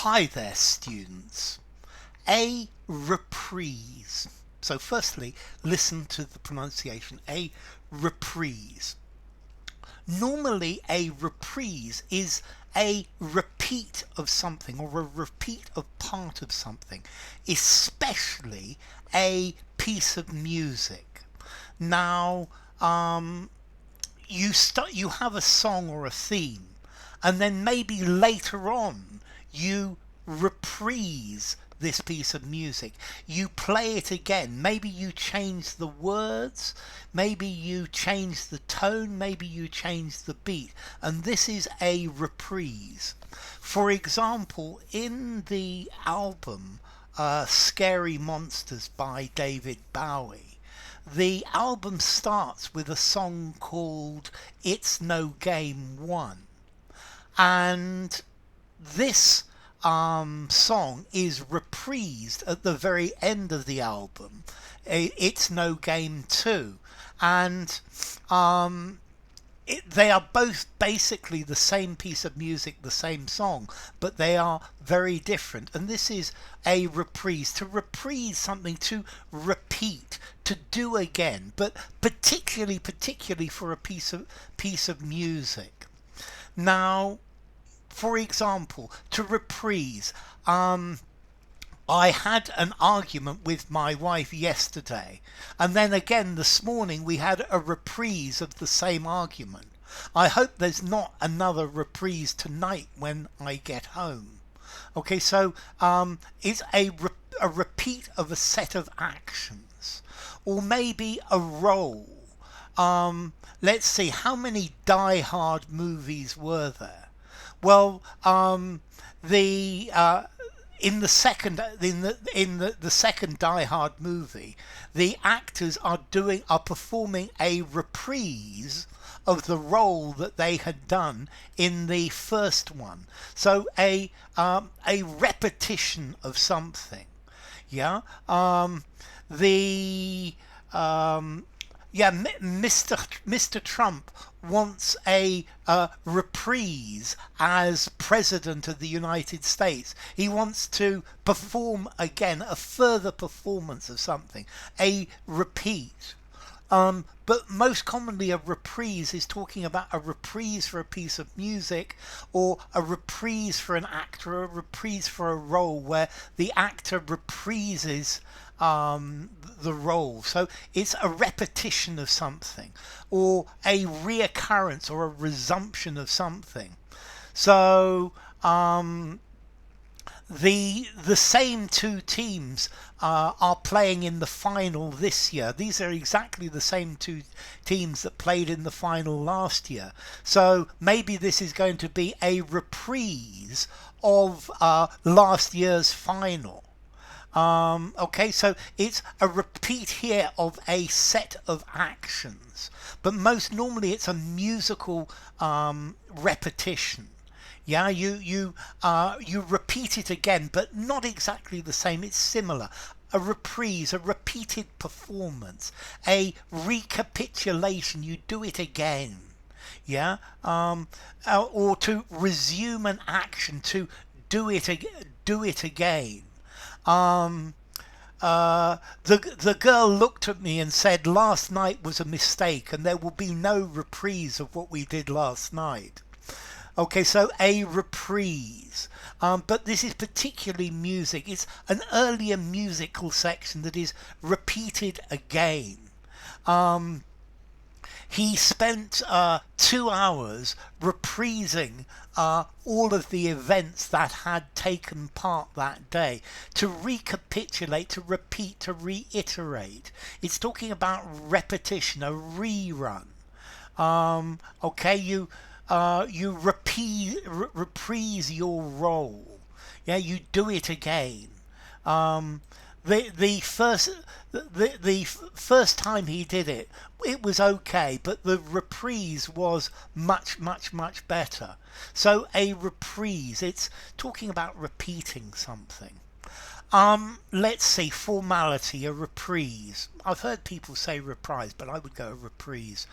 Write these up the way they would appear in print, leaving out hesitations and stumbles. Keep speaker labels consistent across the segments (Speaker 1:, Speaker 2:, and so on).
Speaker 1: Hi there, students. A reprise. So firstly, listen to the pronunciation. A reprise. Normally, a reprise is a repeat of something or a repeat of part of something, especially a piece of music. Now, you have a song or a theme, and then maybe later on you reprise this piece of music. You play it again. Maybe you change the words, maybe you change the tone, maybe you change the beat, and this is a reprise. For example, in the album Scary Monsters by David Bowie, the album starts with a song called It's No Game One. And this song is reprised at the very end of the album. It's No Game 2. And they are both basically the same piece of music, the same song, but they are very different. And this is a reprise. To reprise something, to repeat, to do again, but particularly for a piece of music. Now, for example, to reprise, I had an argument with my wife yesterday, and then again this morning we had a reprise of the same argument. I hope there's not another reprise tonight when I get home. Okay, so it's a repeat of a set of actions, or maybe a role. Let's see, how many Die Hard movies were there? Well, in the second Die Hard movie, the actors are performing a reprise of the role that they had done in the first one. So a repetition of something. Yeah. Mr. Trump wants a reprise as President of the United States. He wants to perform again, a further performance of something, a repeat. But most commonly a reprise is talking about a reprise for a piece of music, or a reprise for an actor, a reprise for a role where the actor reprises the role. So it's a repetition of something, or a reoccurrence or a resumption of something. So the same two teams are playing in the final this year. These are exactly the same two teams that played in the final last year. So maybe this is going to be a reprise of last year's final. Okay, so it's a repeat here of a set of actions, but most normally it's a musical repetition. Yeah, you repeat it again, but not exactly the same. It's similar. A reprise, a repeated performance, a recapitulation. You do it again. Yeah, or to resume an action, to do it again. The girl looked at me and said, "Last night was a mistake, and there will be no reprise of what we did last night." Okay, so a reprise. But this is particularly music. It's an earlier musical section that is repeated again. He spent 2 hours reprising all of the events that had taken part that day, to recapitulate, to repeat, to reiterate. It's talking about repetition, a rerun. Okay, you reprise your role. Yeah, you do it again. The first time he did it, it was okay, but the reprise was much better. So a reprise, it's talking about repeating something. Let's see, formality, a reprise. I've heard people say reprise, but I would go reprise.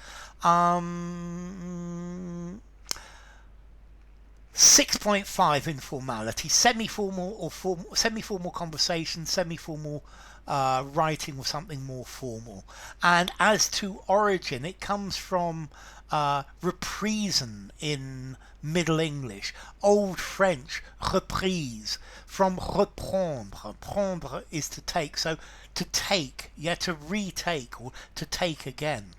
Speaker 1: 6.5 informality, semi-formal or semi-formal conversation, semi-formal writing with something more formal. And as to origin, it comes from reprisen in Middle English, Old French reprise, from reprendre. Reprendre is to take, so to take, yeah, to retake or to take again.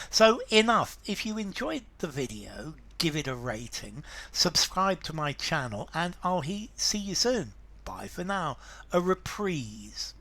Speaker 1: So enough. If you enjoyed the video, give it a rating, subscribe to my channel, and I'll see you soon. Bye for now. A reprise.